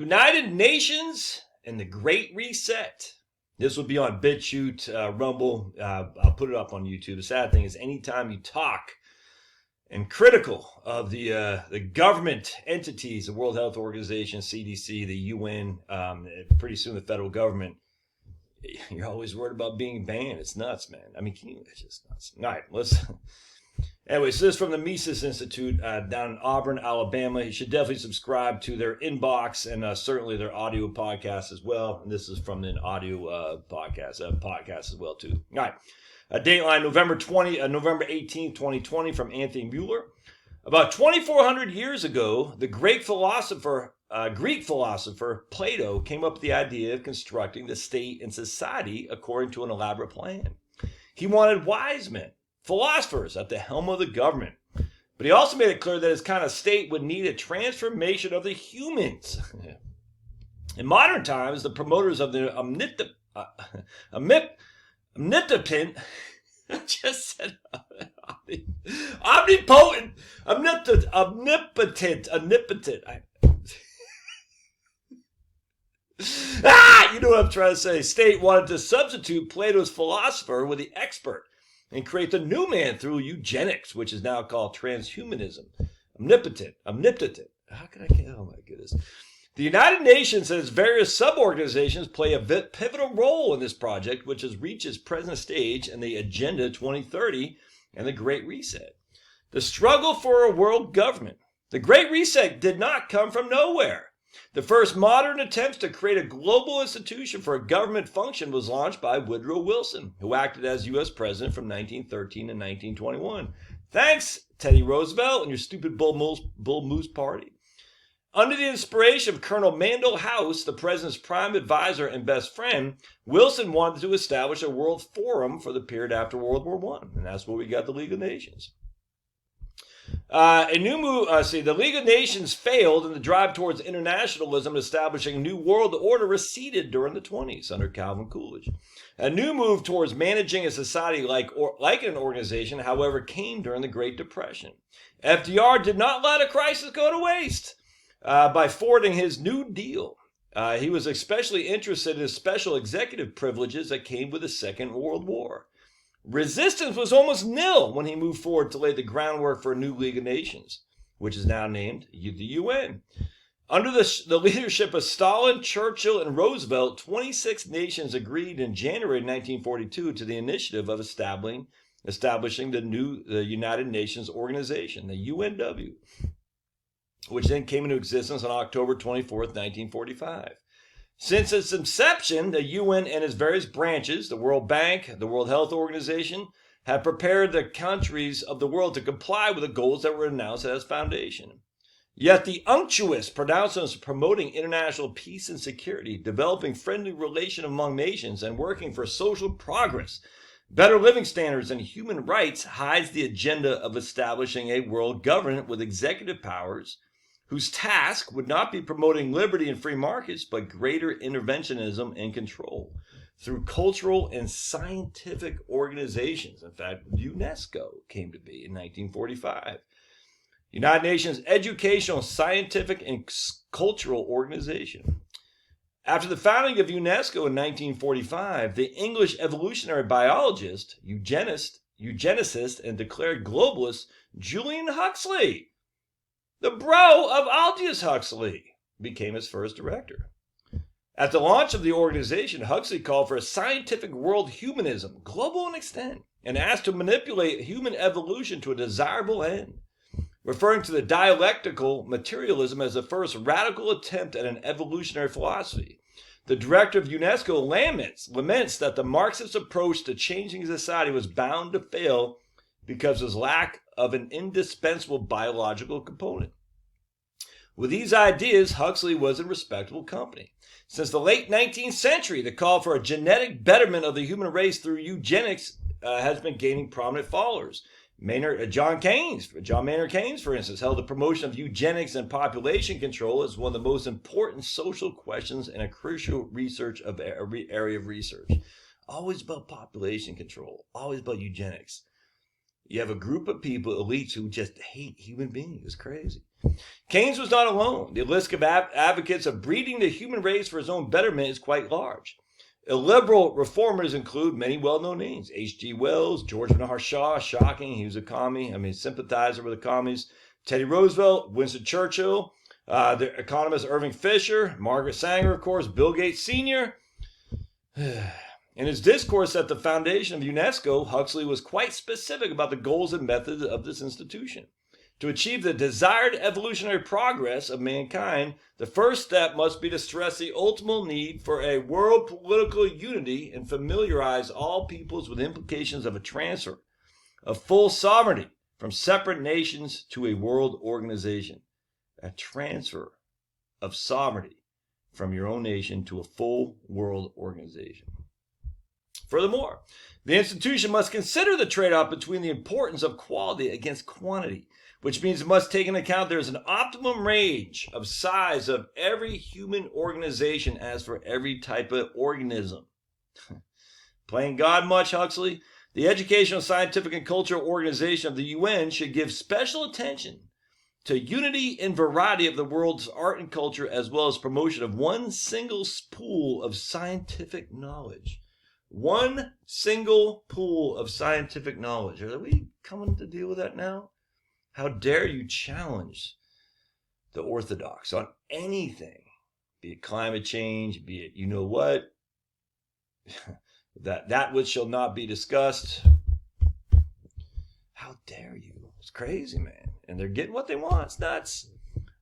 United Nations and the Great Reset. This will be on BitChute, Rumble. I'll put it up on YouTube. The sad thing is, anytime you talk and critical of the government entities, the World Health Organization, CDC, the UN, pretty soon the federal government, you're always worried about being banned. It's nuts, man. I mean, it's just nuts. All right, let's. Anyway, so this is from the Mises Institute down in Auburn, Alabama. You should definitely subscribe to their inbox and certainly their audio podcast as well. And this is from an audio podcast as well too. All right, Dateline November 18th, 2020, from Anthony Mueller. About 2,400 years ago, the Greek philosopher Plato came up with the idea of constructing the state and society according to an elaborate plan. He wanted wise men, philosophers at the helm of the government. But he also made it clear that his kind of state would need a transformation of the humans. In modern times, the promoters of the omnipotent, I just said omnipotent, omnipotent. You know what I'm trying to say. State wanted to substitute Plato's philosopher with the expert and create the new man through eugenics, which is now called transhumanism. Omnipotent. How can I get? Oh my goodness. The United Nations and its various sub-organizations play a pivotal role in this project, which has reached its present stage in the Agenda 2030 and the Great Reset. The struggle for a world government. The Great Reset did not come from nowhere. The first modern attempts to create a global institution for a government function was launched by Woodrow Wilson, who acted as U.S. president from 1913 to 1921. Thanks, Teddy Roosevelt and your stupid Bull Moose party. Under the inspiration of Colonel Mandell House, the president's prime advisor and best friend, Wilson wanted to establish a world forum for the period after World War I, and that's where we got the League of Nations. The League of Nations failed, and the drive towards internationalism and establishing a new world order receded during the 1920s under Calvin Coolidge. A new move towards managing a society like an organization, however, came during the Great Depression. FDR did not let a crisis go to waste by forwarding his New Deal. He was especially interested in special executive privileges that came with the Second World War. Resistance was almost nil when he moved forward to lay the groundwork for a new League of Nations, which is now named the UN. Under the leadership of Stalin, Churchill, and Roosevelt, 26 nations agreed in January 1942 to the initiative of establishing the United Nations Organization, the UNW, which then came into existence on October 24th, 1945. Since its inception, the UN and its various branches, the World Bank, the World Health Organization, have prepared the countries of the world to comply with the goals that were announced at its foundation. Yet the unctuous pronouncements promoting international peace and security, developing friendly relations among nations, and working for social progress, better living standards, and human rights hides the agenda of establishing a world government with executive powers, whose task would not be promoting liberty and free markets, but greater interventionism and control through cultural and scientific organizations. In fact, UNESCO came to be in 1945. United Nations Educational, Scientific, and Cultural Organization. After the founding of UNESCO in 1945, the English evolutionary biologist, eugenicist, and declared globalist Julian Huxley, the bro of Aldous Huxley, became its first director. At the launch of the organization, Huxley called for a scientific world humanism, global in extent, and asked to manipulate human evolution to a desirable end, referring to the dialectical materialism as the first radical attempt at an evolutionary philosophy. The director of UNESCO laments that the Marxist approach to changing society was bound to fail because of his lack of an indispensable biological component. With these ideas, Huxley was in respectable company. Since the late 19th century, the call for a genetic betterment of the human race through eugenics has been gaining prominent followers. John Maynard Keynes, for instance, held the promotion of eugenics and population control as one of the most important social questions and a crucial area of research. Always about population control, always about eugenics. You have a group of people, elites, who just hate human beings. It's crazy. Keynes was not alone. The list of advocates of breeding the human race for his own betterment is quite large. Illiberal reformers include many well-known names. H.G. Wells, George Bernard Shaw, shocking, he was a commie, sympathizer with the commies. Teddy Roosevelt, Winston Churchill, the economist Irving Fisher, Margaret Sanger, of course, Bill Gates Sr. In his discourse at the foundation of UNESCO, Huxley was quite specific about the goals and methods of this institution. To achieve the desired evolutionary progress of mankind, the first step must be to stress the ultimate need for a world political unity and familiarize all peoples with implications of a transfer of full sovereignty from separate nations to a world organization. A transfer of sovereignty from your own nation to a full world organization. Furthermore, the institution must consider the trade-off between the importance of quality against quantity, which means it must take into account there's an optimum range of size of every human organization as for every type of organism. Playing God much, Huxley? The Educational, Scientific, and Cultural Organization of the UN should give special attention to unity and variety of the world's art and culture, as well as promotion of one single pool of scientific knowledge. One single pool of scientific knowledge. Are we coming to deal with that now? How dare you challenge the orthodox on anything, be it climate change, be it, you know what, that which shall not be discussed. How dare you? It's crazy, man. And they're getting what they want. It's nuts.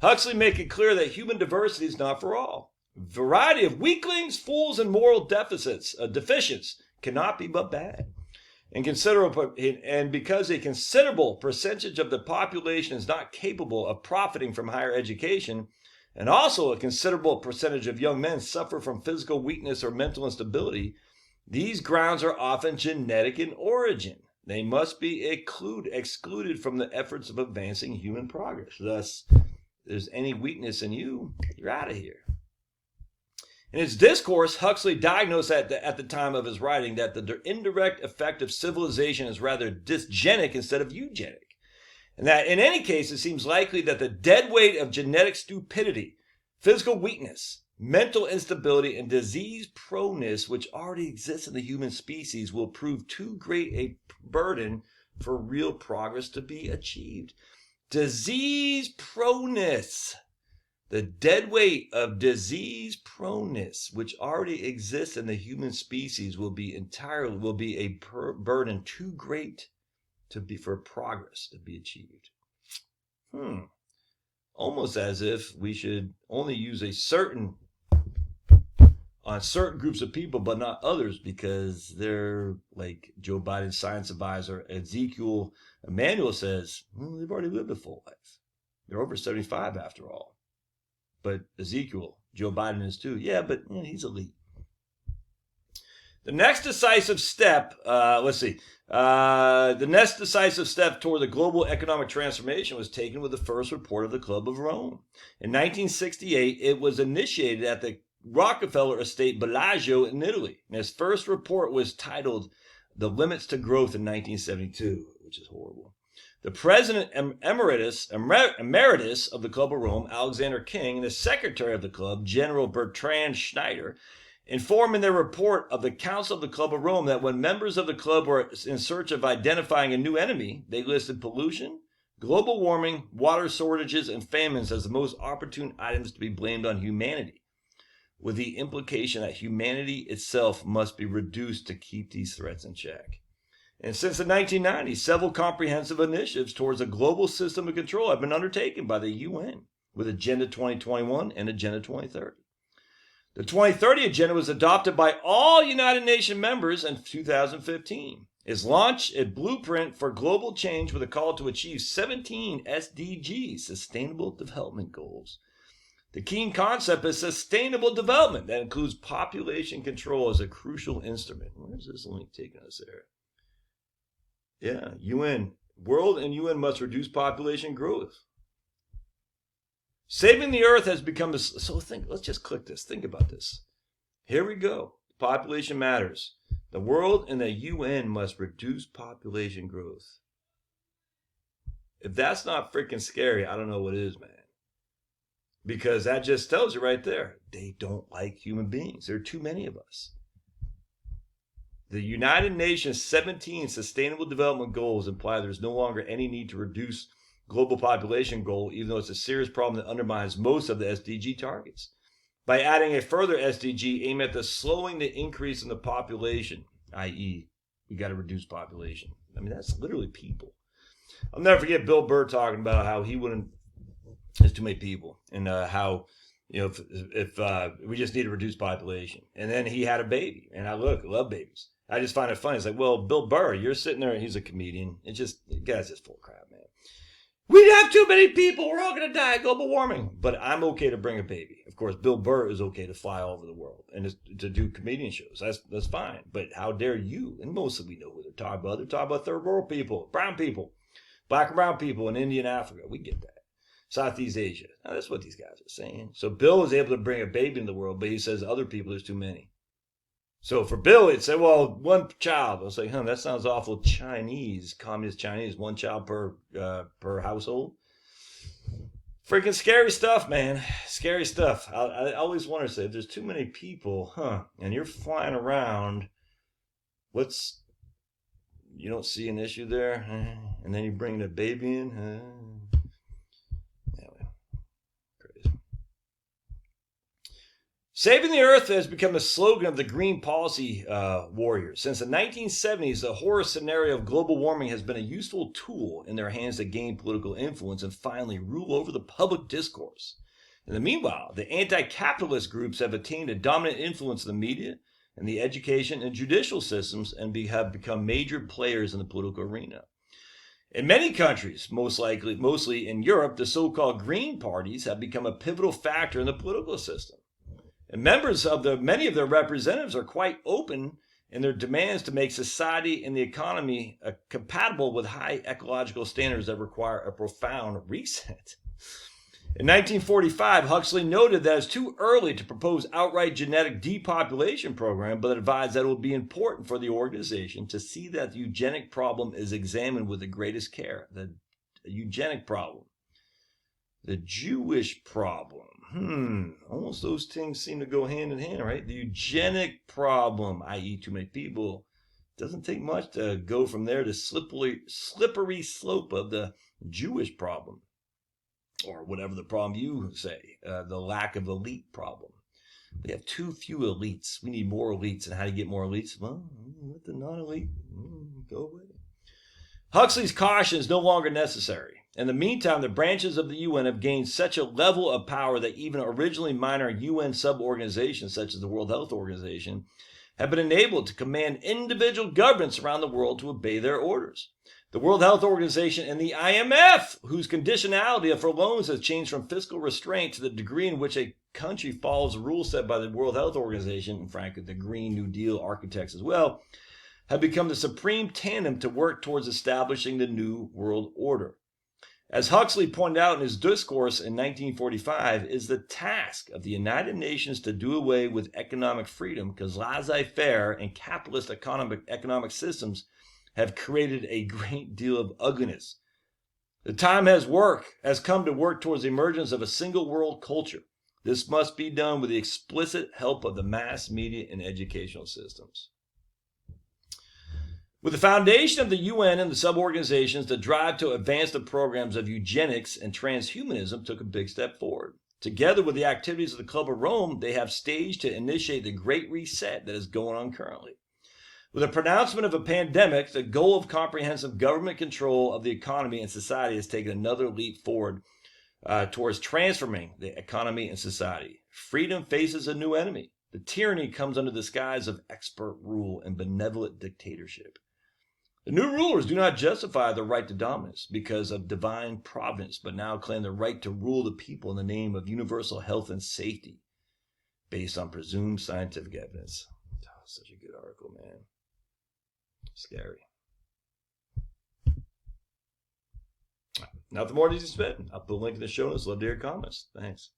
Huxley made it clear that human diversity is not for all. Variety of weaklings, fools, and moral deficients cannot be but bad. And because a considerable percentage of the population is not capable of profiting from higher education, and also a considerable percentage of young men suffer from physical weakness or mental instability, these grounds are often genetic in origin. They must be excluded from the efforts of advancing human progress. Thus, if there's any weakness in you, you're out of here. In his discourse, Huxley diagnosed at the time of his writing that the indirect effect of civilization is rather dysgenic instead of eugenic, and that in any case it seems likely that the dead weight of genetic stupidity, physical weakness, mental instability, and disease proneness which already exists in the human species will prove too great a burden for real progress to be achieved. Disease proneness. The dead weight of disease proneness, which already exists in the human species, will be a burden too great for progress to be achieved. Almost as if we should only use on certain groups of people, but not others, because they're like Joe Biden's science advisor, Ezekiel Emanuel says, they've already lived a full life. They're over 75 after all. But Ezekiel, Joe Biden is too. Yeah, but he's elite. The next decisive step, the next decisive step toward the global economic transformation was taken with the first report of the Club of Rome. In 1968, it was initiated at the Rockefeller Estate Bellagio in Italy. And his first report was titled The Limits to Growth in 1972, which is horrible. The president emeritus of the Club of Rome, Alexander King, and the secretary of the club, General Bertrand Schneider, informed in their report of the Council of the Club of Rome that when members of the club were in search of identifying a new enemy, they listed pollution, global warming, water shortages, and famines as the most opportune items to be blamed on humanity, with the implication that humanity itself must be reduced to keep these threats in check. And since the 1990s, several comprehensive initiatives towards a global system of control have been undertaken by the UN with Agenda 2021 and Agenda 2030. The 2030 Agenda was adopted by all United Nations members in 2015. It's launched a blueprint for global change with a call to achieve 17 SDGs, Sustainable Development Goals. The key concept is sustainable development that includes population control as a crucial instrument. Where's this link taking us there? Yeah, UN. World and UN must reduce population growth. Saving the earth has become let's just click this. Think about this. Here we go. Population matters. The world and the UN must reduce population growth. If that's not freaking scary, I don't know what is, man. Because that just tells you right there, they don't like human beings. There are too many of us. The United Nations 17 Sustainable Development Goals imply there's no longer any need to reduce global population goal, even though it's a serious problem that undermines most of the SDG targets. By adding a further SDG aimed at the slowing the increase in the population, i.e., we got to reduce population. I mean, that's literally people. I'll never forget Bill Burr talking about how he wouldn't, there's too many people, and how, if we just need to reduce population. And then he had a baby, and I love babies. I just find it funny. It's like, well, Bill Burr, you're sitting there, he's a comedian. It's just, the guy's just full of crap, man. We have too many people. We're all going to die. Global warming. But I'm okay to bring a baby. Of course, Bill Burr is okay to fly all over the world and to do comedian shows. That's fine. But how dare you? And mostly we know who they're talking about. They're talking about third world people, brown people, black and brown people in India and Africa. We get that. Southeast Asia. Now, that's what these guys are saying. So Bill is able to bring a baby in the world, but he says other people, there's too many. So for Bill, he'd say, well, one child. I was like, that sounds awful Chinese, communist Chinese, one child per household. Freaking scary stuff, man. Scary stuff. I always wonder, say, if there's too many people, and you're flying around, you don't see an issue there, and then you bring the baby in, Saving the Earth has become the slogan of the green policy warriors. Since the 1970s, the horror scenario of global warming has been a useful tool in their hands to gain political influence and finally rule over the public discourse. In the meanwhile, the anti-capitalist groups have attained a dominant influence in the media and the education and judicial systems and have become major players in the political arena. In many countries, mostly in Europe, the so-called green parties have become a pivotal factor in the political system. And members of many of their representatives are quite open in their demands to make society and the economy compatible with high ecological standards that require a profound reset. In 1945, Huxley noted that it's too early to propose outright genetic depopulation program, but advised that it would be important for the organization to see that the eugenic problem is examined with the greatest care. The eugenic problem. The Jewish problem. Almost those things seem to go hand in hand, right? The eugenic problem, i.e. too many people, doesn't take much to go from there to slippery slope of the Jewish problem. Or whatever the problem you say, the lack of elite problem. We have too few elites. We need more elites. And how do you get more elites? Well, let the non-elite go away. Huxley's caution is no longer necessary. In the meantime, the branches of the UN have gained such a level of power that even originally minor UN sub-organizations, such as the World Health Organization, have been enabled to command individual governments around the world to obey their orders. The World Health Organization and the IMF, whose conditionality for loans has changed from fiscal restraint to the degree in which a country follows the rules set by the World Health Organization, and frankly, the Green New Deal architects as well, have become the supreme tandem to work towards establishing the New World Order. As Huxley pointed out in his discourse in 1945, is the task of the United Nations to do away with economic freedom because laissez-faire and capitalist economic systems have created a great deal of ugliness. The time has come to work towards the emergence of a single world culture. This must be done with the explicit help of the mass media and educational systems. With the foundation of the UN and the sub-organizations, the drive to advance the programs of eugenics and transhumanism took a big step forward. Together with the activities of the Club of Rome, they have staged to initiate the Great Reset that is going on currently. With the pronouncement of a pandemic, the goal of comprehensive government control of the economy and society has taken another leap forward towards transforming the economy and society. Freedom faces a new enemy. The tyranny comes under the guise of expert rule and benevolent dictatorship. The new rulers do not justify the right to dominance because of divine providence, but now claim the right to rule the people in the name of universal health and safety based on presumed scientific evidence. Oh, such a good article, man. Scary. Nothing more to be said. I'll put a link in the show notes. Love to hear comments. Thanks.